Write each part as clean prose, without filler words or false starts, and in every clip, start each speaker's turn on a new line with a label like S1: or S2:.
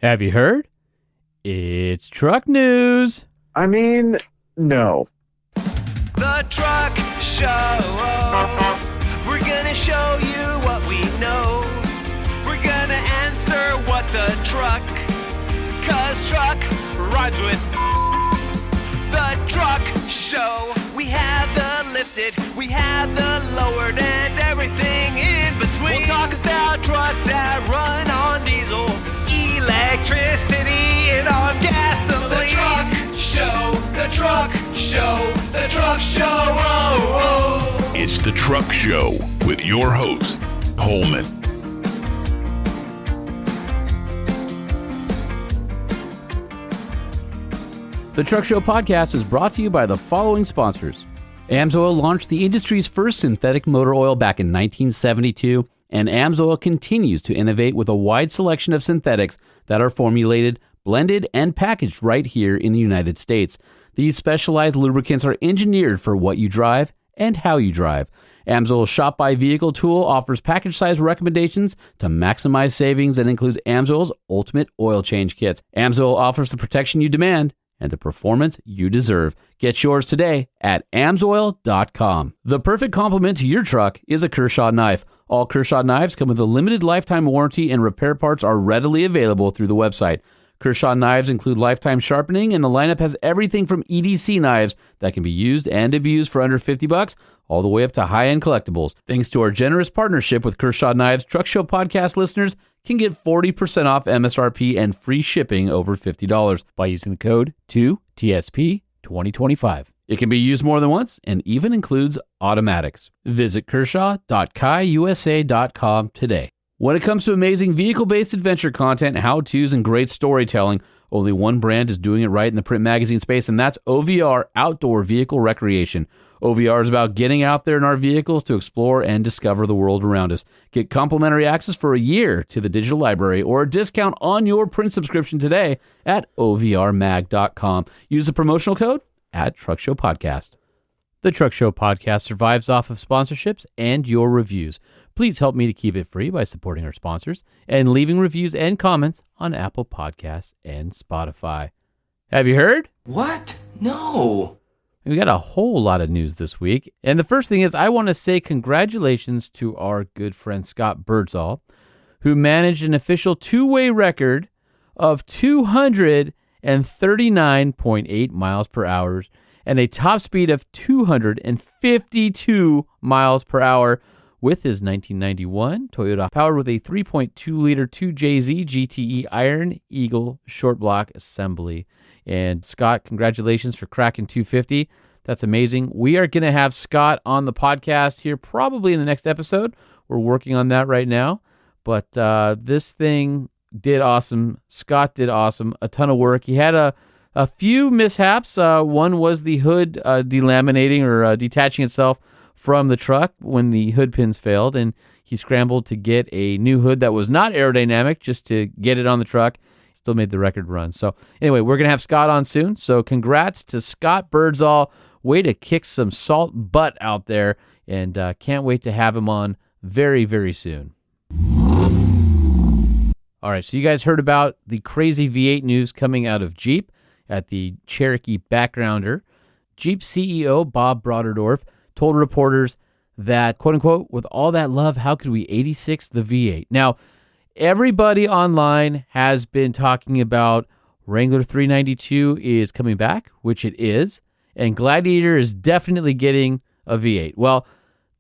S1: Have you heard? It's truck news.
S2: I mean, no.
S3: The Truck Show. We're gonna show you what we know. We're gonna answer what the truck. 'Cause truck rhymes with the Truck Show. We have the lifted, we have the lowered, and everything in between. We'll talk about trucks that run on diesel, electricity, and on gasoline. The Truck Show, the Truck Show, the Truck Show. Oh, oh.
S4: It's the Truck Show with your host, Holman.
S1: The Truck Show podcast is brought to you by the following sponsors. AMSOIL launched the industry's first synthetic motor oil back in 1972, and AMSOIL continues to innovate with a wide selection of synthetics that are formulated, blended, and packaged right here in the United States. These specialized lubricants are engineered for what you drive and how you drive. AMSOIL's Shop by Vehicle tool offers package size recommendations to maximize savings and includes AMSOIL's Ultimate Oil Change Kits. AMSOIL offers the protection you demand and the performance you deserve. Get yours today at AMSOIL.com. The perfect complement to your truck is a Kershaw knife. All Kershaw knives come with a limited lifetime warranty, and repair parts are readily available through the website. Kershaw knives include lifetime sharpening, and the lineup has everything from EDC knives that can be used and abused for under $50 all the way up to high-end collectibles. Thanks to our generous partnership with Kershaw Knives, Truck Show podcast listeners can get 40% off MSRP and free shipping over $50 by using the code 2TSP2025. It can be used more than once and even includes automatics. Visit kershaw.kaiusa.com today. When it comes to amazing vehicle-based adventure content, how-tos, and great storytelling, only one brand is doing it right in the print magazine space, and that's OVR, Outdoor Vehicle Recreation. OVR is about getting out there in our vehicles to explore and discover the world around us. Get complimentary access for a year to the digital library or a discount on your print subscription today at OVRmag.com. Use the promotional code at Truck Show Podcast. The Truck Show Podcast survives off of sponsorships and your reviews. Please help me to keep it free by supporting our sponsors and leaving reviews and comments on Apple Podcasts and Spotify. Have you heard?
S5: What? No.
S1: We got a whole lot of news this week. And the first thing is I want to say congratulations to our good friend Scott Birdsall, who managed an official two-way record of 239.8 miles per hour and a top speed of 252 miles per hour with his 1991 Toyota, powered with a 3.2-liter 2JZ GTE Iron Eagle short block assembly. And Scott, congratulations for cracking 250. That's amazing. We are going to have Scott on the podcast here probably in the next episode. We're working on that right now. But this thing did awesome. Scott did awesome. A ton of work. He had a few mishaps. One was the hood delaminating or detaching itself from the truck when the hood pins failed, and he scrambled to get a new hood that was not aerodynamic just to get it on the truck. Still made the record run. So anyway, we're going to have Scott on soon. So congrats to Scott Birdsall. Way to kick some salt butt out there, and can't wait to have him on very, very soon. All right, so you guys heard about the crazy V8 news coming out of Jeep at the Cherokee Backgrounder. Jeep CEO Bob Broderdorf told reporters that, quote unquote, with all that love, how could we 86 the V8? Now, everybody online has been talking about Wrangler 392 is coming back, which it is, and Gladiator is definitely getting a V8. Well,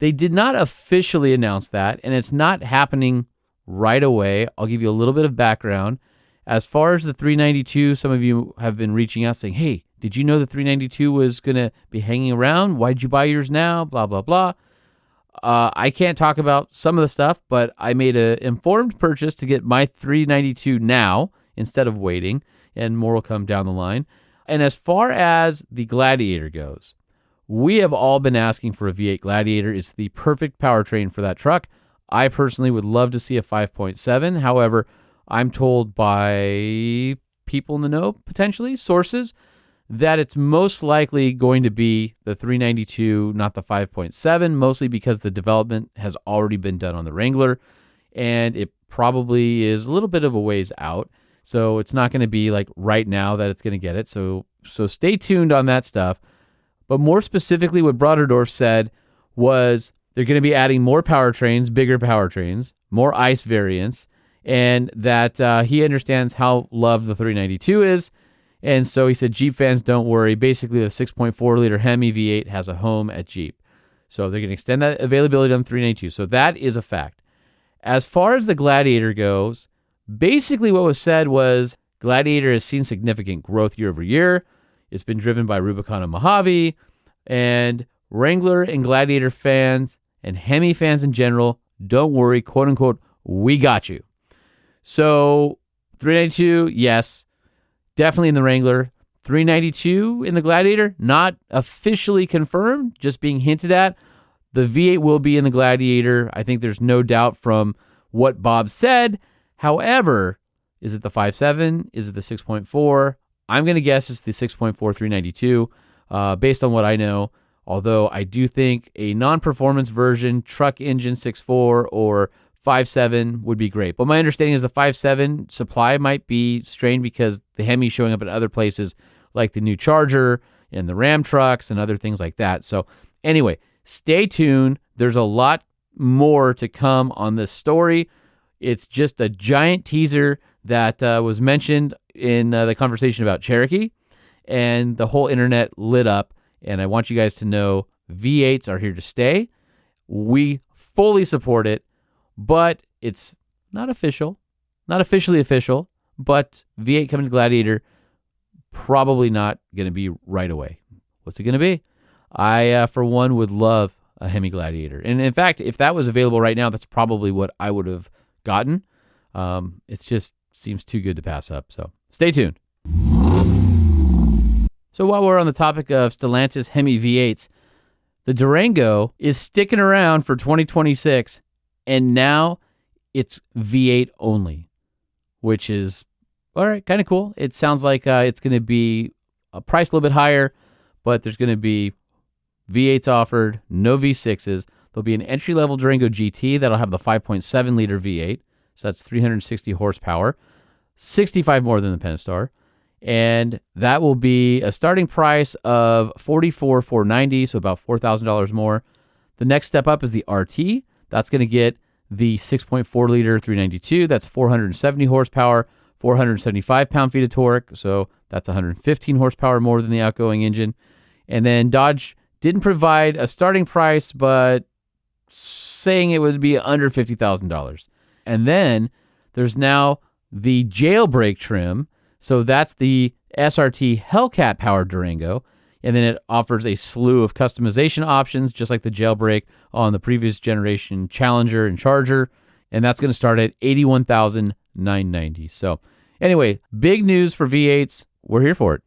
S1: they did not officially announce that, and it's not happening right away. I'll give you a little bit of background. As far as the 392, some of you have been reaching out saying, hey, did you know the 392 was going to be hanging around? Why did you buy yours now? Blah, blah, blah. I can't talk about some of the stuff, but I made an informed purchase to get my 392 now instead of waiting, and more will come down the line. And as far as the Gladiator goes, we have all been asking for a V8 Gladiator. It's the perfect powertrain for that truck. I personally would love to see a 5.7. However, I'm told by people in the know, potentially, sources, that it's most likely going to be the 392, not the 5.7, mostly because the development has already been done on the Wrangler, and it probably is a little bit of a ways out. So it's not going to be like right now that it's going to get it. So stay tuned on that stuff. But more specifically, what Broderdorf said was they're going to be adding more powertrains, bigger powertrains, more ICE variants, and that he understands how loved the 392 is. And so he said, Jeep fans, don't worry. Basically, the 6.4-liter Hemi V8 has a home at Jeep. So they're going to extend that availability on the 392. So that is a fact. As far as the Gladiator goes, basically what was said was Gladiator has seen significant growth year over year. It's been driven by Rubicon and Mojave, and Wrangler and Gladiator fans and Hemi fans in general, don't worry, quote unquote, we got you. So 392, yes, definitely in the Wrangler. 392 in the Gladiator, not officially confirmed, just being hinted at. The V8 will be in the Gladiator. I think there's no doubt from what Bob said. However, is it the 5.7? Is it the 6.4? I'm going to guess it's the 6.4 392 based on what I know. Although I do think a non-performance version, truck engine 6.4 or 5.7 would be great. But my understanding is the 5.7 supply might be strained because the Hemi's showing up at other places like the new Charger and the Ram trucks and other things like that. So anyway, stay tuned. There's a lot more to come on this story. It's just a giant teaser that was mentioned in the conversation about Cherokee, and the whole internet lit up. And I want you guys to know V8s are here to stay. We fully support it, but it's not official, not officially official, but V8 coming to Gladiator, probably not going to be right away. What's it going to be? I, for one, would love a Hemi Gladiator. And in fact, if that was available right now, that's probably what I would have gotten. It just seems too good to pass up. So stay tuned. So while we're on the topic of Stellantis Hemi V8s, the Durango is sticking around for 2026, and now it's V8 only, which is, all right, kind of cool. It sounds like it's going to be a price a little bit higher, but there's going to be V8s offered, no V6s. There'll be an entry-level Durango GT that'll have the 5.7-liter V8, so that's 360 horsepower, 65 more than the Pentastar. And that will be a starting price of $44,490, so about $4,000 more. The next step up is the RT. That's going to get the 6.4-liter 392. That's 470 horsepower, 475 pound-feet of torque, so that's 115 horsepower more than the outgoing engine. And then Dodge didn't provide a starting price, but saying it would be under $50,000. And then there's now the jailbreak trim. So that's the SRT Hellcat powered Durango. And then it offers a slew of customization options, just like the jailbreak on the previous generation Challenger and Charger. And that's going to start at $81,990. So anyway, big news for V8s. We're here for it.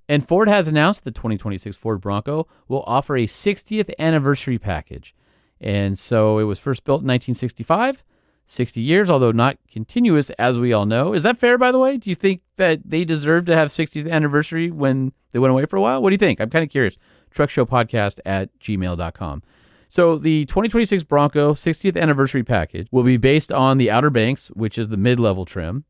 S1: And Ford has announced the 2026 Ford Bronco will offer a 60th anniversary package. And so it was first built in 1965. 60 years, although not continuous, as we all know. Is that fair, by the way? Do you think that they deserve to have 60th anniversary when they went away for a while? What do you think? I'm kind of curious. truckshowpodcast@gmail.com. So the 2026 Bronco 60th anniversary package will be based on the Outer Banks, which is the mid-level trim.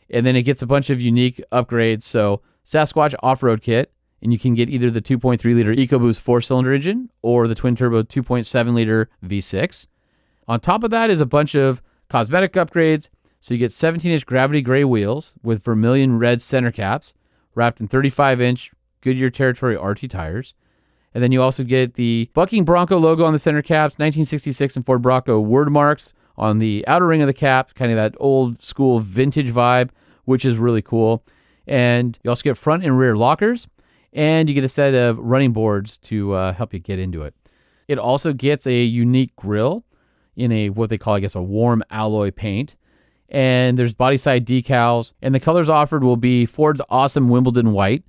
S1: And then it gets a bunch of unique upgrades. So Sasquatch off-road kit, and you can get either the 2.3-liter EcoBoost 4-cylinder engine or the twin-turbo 2.7-liter V6. On top of that is a bunch of cosmetic upgrades, so you get 17-inch gravity gray wheels with vermilion red center caps wrapped in 35-inch Goodyear Territory RT tires. And then you also get the Bucking Bronco logo on the center caps, 1966 and Ford Bronco word marks on the outer ring of the cap, kind of that old school vintage vibe, which is really cool. And you also get front and rear lockers, and you get a set of running boards to help you get into it. It also gets a unique grille in a what they call, I guess, a warm alloy paint. And there's body side decals. And the colors offered will be Ford's awesome Wimbledon white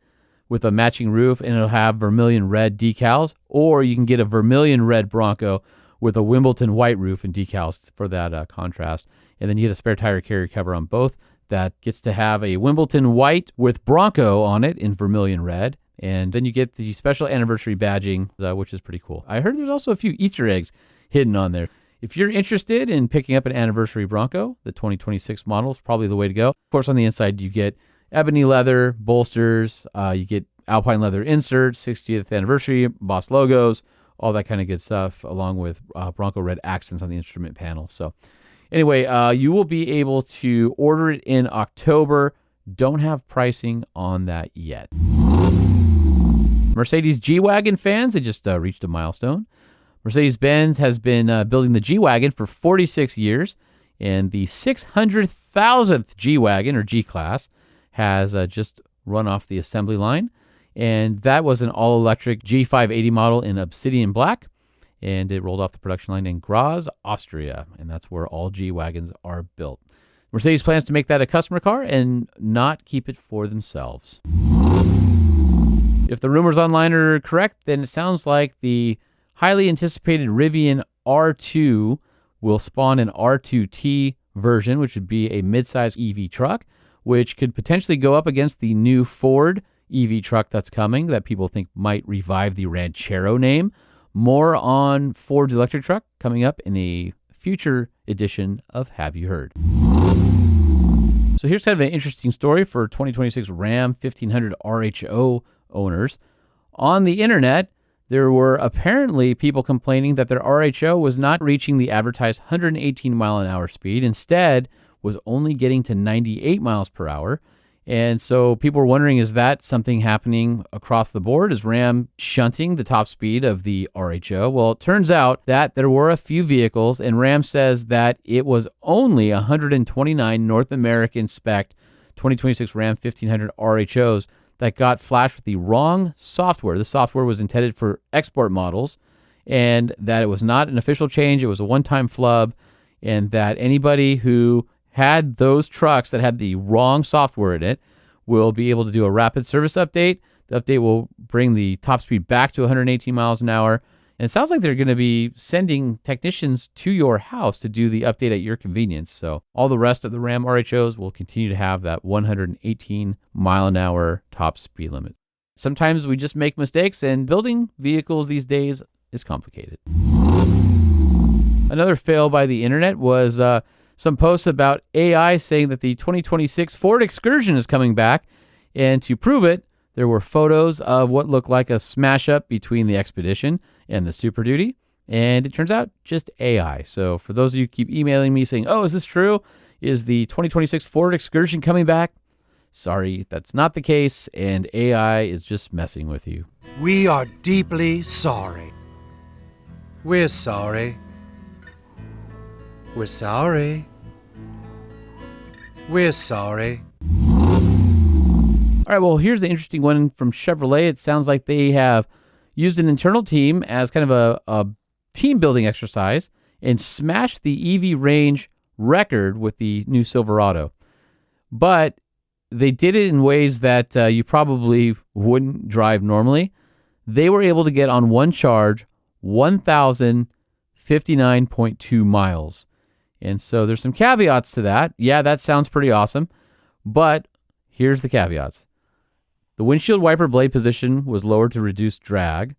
S1: with a matching roof, and it'll have vermilion red decals. Or you can get a vermilion red Bronco with a Wimbledon white roof and decals for that contrast. And then you get a spare tire carrier cover on both that gets to have a Wimbledon white with Bronco on it in vermilion red. And then you get the special anniversary badging, which is pretty cool. I heard there's also a few Easter eggs hidden on there. if you're interested in picking up an anniversary Bronco, the 2026 model is probably the way to go. Of course, on the inside, you get ebony leather, bolsters, you get Alpine leather inserts, 60th anniversary, Boss logos, all that kind of good stuff, along with Bronco red accents on the instrument panel. So anyway, you will be able to order it in October. Don't have pricing on that yet. Mercedes G-Wagon fans, they just reached a milestone. Mercedes-Benz has been building the G-Wagon for 46 years, and the 600,000th G-Wagon, or G-Class, has just run off the assembly line. And that was an all-electric G580 model in Obsidian Black, and it rolled off the production line in Graz, Austria, and that's where all G-Wagons are built. Mercedes plans to make that a customer car and not keep it for themselves. If the rumors online are correct, then it sounds like the highly anticipated Rivian R2 will spawn an R2T version, which would be a midsize EV truck, which could potentially go up against the new Ford EV truck that's coming that people think might revive the Ranchero name. More on Ford's electric truck coming up in a future edition of Have You Heard? So here's kind of an interesting story for 2026 Ram 1500 RHO owners. On the internet, there were apparently people complaining that their RHO was not reaching the advertised 118 mile an hour speed. Instead, was only getting to 98 miles per hour. And so people were wondering, is that something happening across the board? Is Ram shunting the top speed of the RHO? Well, it turns out that there were a few vehicles, and Ram says that it was only 129 North American spec 2026 Ram 1500 RHOs that got flashed with the wrong software. The software was intended for export models, and that it was not an official change. It was a one-time flub, and that anybody who had those trucks that had the wrong software in it will be able to do a rapid service update. The update will bring the top speed back to 118 miles an hour. And it sounds like they're going to be sending technicians to your house to do the update at your convenience. So all the rest of the Ram RHOs will continue to have that 118 mile an hour top speed limit. Sometimes we just make mistakes, and building vehicles these days is complicated. Another fail by the internet was some posts about AI saying that the 2026 Ford Excursion is coming back. And to prove it, there were photos of what looked like a smash-up between the Expedition and the Super Duty. And it turns out just AI. So for those of you who keep emailing me saying, oh, is this true? Is the 2026 Ford Excursion coming back? Sorry, that's not the case. And AI is just messing with you.
S6: We are deeply sorry. We're sorry. We're sorry. We're sorry.
S1: All right, well, here's the interesting one from Chevrolet. It sounds like they have used an internal team as kind of a team building exercise and smashed the EV range record with the new Silverado. But they did it in ways that you probably wouldn't drive normally. They were able to get on one charge 1,059.2 miles. And so there's some caveats to that. Yeah, that sounds pretty awesome. But here's the caveats. The windshield wiper blade position was lowered to reduce drag.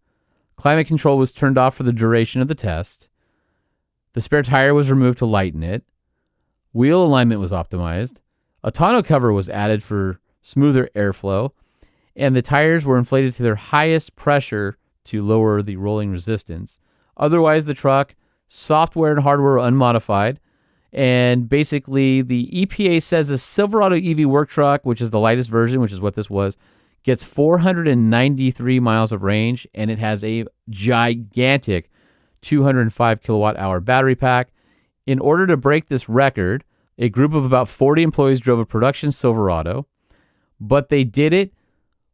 S1: Climate control was turned off for the duration of the test. The spare tire was removed to lighten it. Wheel alignment was optimized. A tonneau cover was added for smoother airflow. And the tires were inflated to their highest pressure to lower the rolling resistance. Otherwise, the truck, software and hardware were unmodified. And basically, the EPA says the Silverado EV work truck, which is the lightest version, which is what this was, gets 493 miles of range, and it has a gigantic 205 kilowatt hour battery pack. In order to break this record, a group of about 40 employees drove a production Silverado, but they did it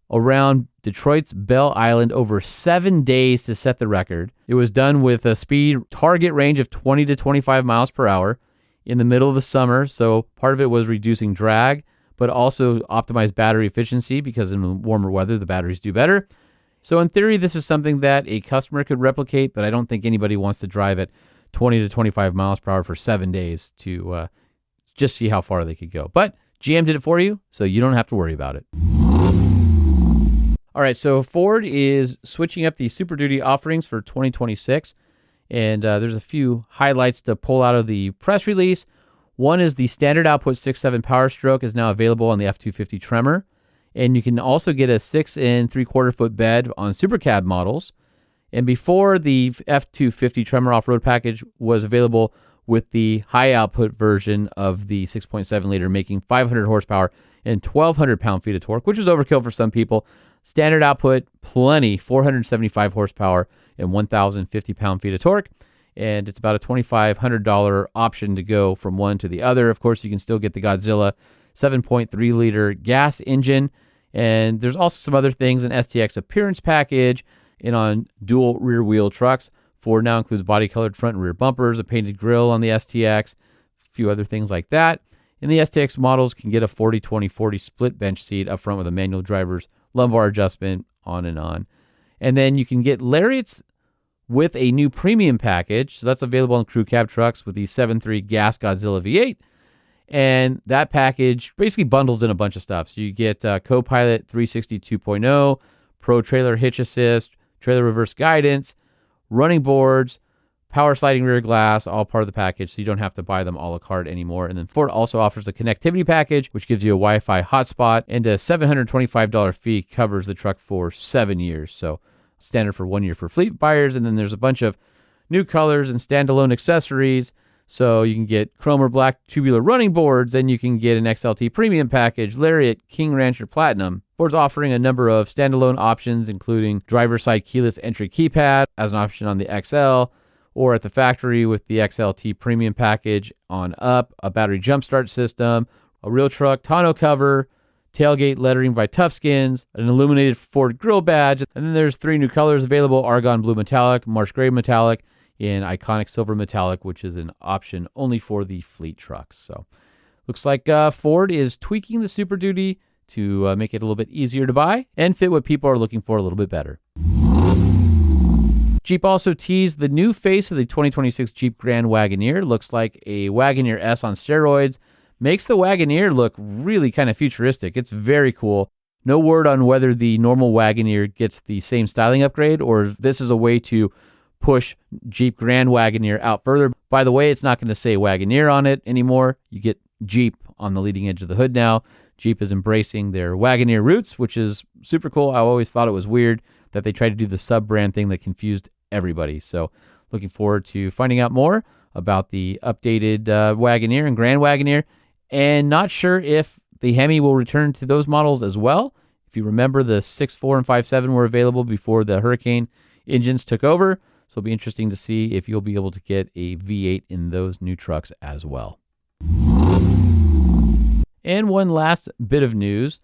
S1: around Detroit's Belle Island over 7 days to set the record. It was done with a speed target range of 20 to 25 miles per hour in the middle of the summer. So part of it was reducing drag, but also optimized battery efficiency because in warmer weather, the batteries do better. So in theory, this is something that a customer could replicate, but I don't think anybody wants to drive at 20 to 25 miles per hour for 7 days to just see how far they could go. But GM did it for you, so you don't have to worry about it. All right, so Ford is switching up the Super Duty offerings for 2026. And there's a few highlights to pull out of the press release. One is the standard output 6.7 Power Stroke is now available on the F250 Tremor. And you can also get a 6 3/4 foot bed on Super Cab models. And before, the F250 Tremor off-road package was available with the high output version of the 6.7 liter, making 500 horsepower and 1,200 pound-feet of torque, which is overkill for some people. Standard output, plenty, 475 horsepower and 1,050 pound-feet of torque. And it's about a $2,500 option to go from one to the other. Of course, you can still get the Godzilla 7.3 liter gas engine. And there's also some other things, an STX appearance package, and on dual rear wheel trucks. Ford now includes body colored front and rear bumpers, a painted grille on the STX, a few other things like that. And the STX models can get a 40-20-40 split bench seat up front with a manual driver's lumbar adjustment, on and on. And then you can get Lariats with a new premium package. So that's available on crew cab trucks with the 7.3 gas Godzilla V8. And that package basically bundles in a bunch of stuff. So you get Copilot 360 2.0, Pro Trailer Hitch Assist, Trailer Reverse Guidance, running boards, power sliding rear glass, all part of the package, so you don't have to buy them a la carte anymore. And then Ford also offers a connectivity package, which gives you a Wi-Fi hotspot, and a $725 fee covers the truck for 7 years. So standard for 1 year for fleet buyers. And then there's a bunch of new colors and standalone accessories. So you can get chrome or black tubular running boards, and you can get an XLT premium package, Lariat, King Rancher Platinum. Ford's offering a number of standalone options, including driver's side keyless entry keypad as an option on the XL, or at the factory with the XLT premium package on up, a battery jumpstart system, a real truck tonneau cover, tailgate lettering by Toughskins, an illuminated Ford grill badge, and then there's 3 new colors available: Argon Blue Metallic, Marsh Gray Metallic, and Iconic Silver Metallic, which is an option only for the fleet trucks. So looks like Ford is tweaking the Super Duty to make it a little bit easier to buy and fit what people are looking for a little bit better. Jeep also teased the new face of the 2026 Jeep Grand Wagoneer. Looks like a Wagoneer S on steroids. Makes the Wagoneer look really kind of futuristic. It's very cool. No word on whether the normal Wagoneer gets the same styling upgrade or if this is a way to push Jeep Grand Wagoneer out further. By the way, it's not going to say Wagoneer on it anymore. You get Jeep on the leading edge of the hood now. Jeep is embracing their Wagoneer roots, which is super cool. I always thought it was weird that they tried to do the sub-brand thing that confused everybody. So looking forward to finding out more about the updated Wagoneer and Grand Wagoneer, and not sure if the Hemi will return to those models as well. If you remember, the 6.4 and 5.7 were available before the Hurricane engines took over. So it'll be interesting to see if you'll be able to get a V8 in those new trucks as well. And one last bit of news.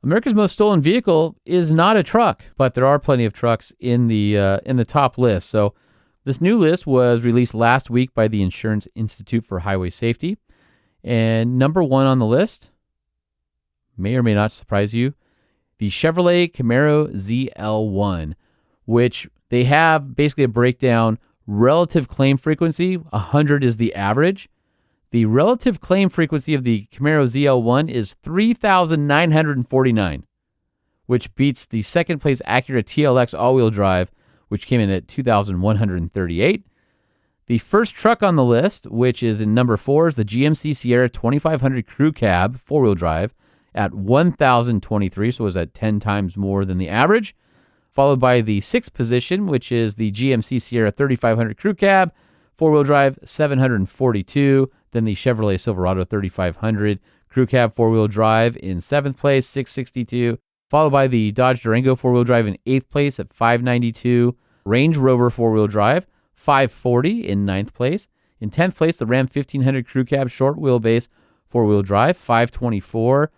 S1: America's Most Stolen Vehicle is not a truck, but there are plenty of trucks in the top list. So this new list was released last week by the Insurance Institute for Highway Safety. And number 1 on the list, may or may not surprise you, the Chevrolet Camaro ZL1, which they have basically a breakdown. Relative claim frequency, 100 is the average. The relative claim frequency of the Camaro ZL1 is 3,949, which beats the second place Acura TLX all-wheel drive, which came in at 2,138. The first truck on the list, which is in number 4, is the GMC Sierra 2500 Crew Cab 4-wheel drive at 1,023, so it was at 10 times more than the average. Followed by the 6th position, which is the GMC Sierra 3500 Crew Cab 4-wheel drive, 742. Then the Chevrolet Silverado 3500 Crew Cab 4-wheel drive in 7th place, 662. Followed by the Dodge Durango 4-wheel drive in 8th place at 592. Range Rover 4-wheel drive, 540 in 9th place. In 10th place, the Ram 1500 Crew Cab short wheelbase 4-wheel drive, 524.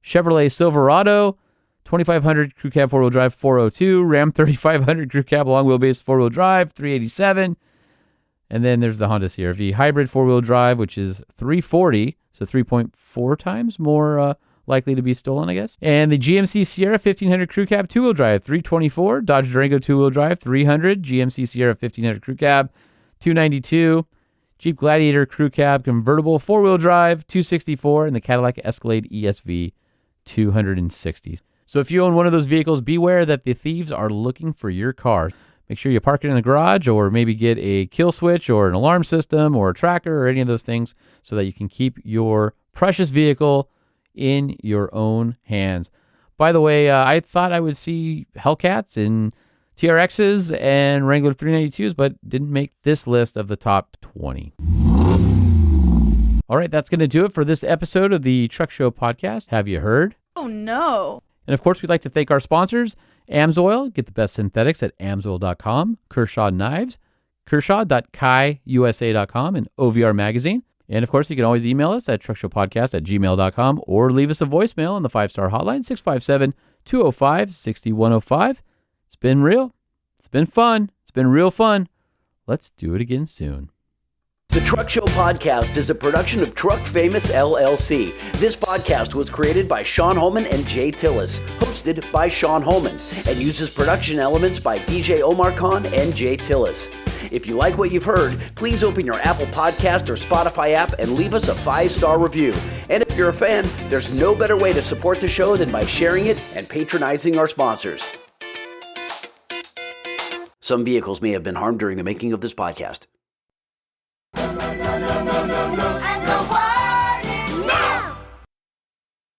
S1: Chevrolet Silverado 2500 Crew Cab 4-wheel drive, 402. Ram 3500 Crew Cab long wheelbase 4-wheel drive, 387. And then there's the Honda CR-V hybrid 4-wheel drive, which is 340, so 3.4 times more likely to be stolen, I guess. And the GMC Sierra 1500 Crew Cab 2-wheel drive, 324. Dodge Durango 2-wheel drive, 300. GMC Sierra 1500 Crew Cab, 292. Jeep Gladiator Crew Cab convertible 4-wheel drive, 264. And the Cadillac Escalade ESV, 260. So if you own one of those vehicles, beware that the thieves are looking for your car. make sure you park it in the garage, or maybe get a kill switch or an alarm system or a tracker or any of those things so that you can keep your precious vehicle in your own hands. By the way, I thought I would see Hellcats and TRXs and Wrangler 392s, but didn't make this list of the top 20. All right, that's going to do it for this episode of the Truck Show Podcast. Have you heard?
S7: Oh, no.
S1: And of course, we'd like to thank our sponsors, AMSOIL. Get the best synthetics at AMSOIL.com, Kershaw Knives, Kershaw.kaiusa.com, and OVR Magazine. And of course, you can always email us at truckshowpodcast@gmail.com or leave us a voicemail on the 5-star hotline, 657-205-6105. It's been real. It's been fun. It's been real fun. Let's do it again soon.
S8: The Truck Show Podcast is a production of Truck Famous LLC. This podcast was created by Sean Holman and Jay Tillis, hosted by Sean Holman, and uses production elements by DJ Omar Khan and Jay Tillis. If you like what you've heard, please open your Apple Podcast or Spotify app and leave us a 5-star review. And if you're a fan, there's no better way to support the show than by sharing it and patronizing our sponsors. Some vehicles may have been harmed during the making of this podcast.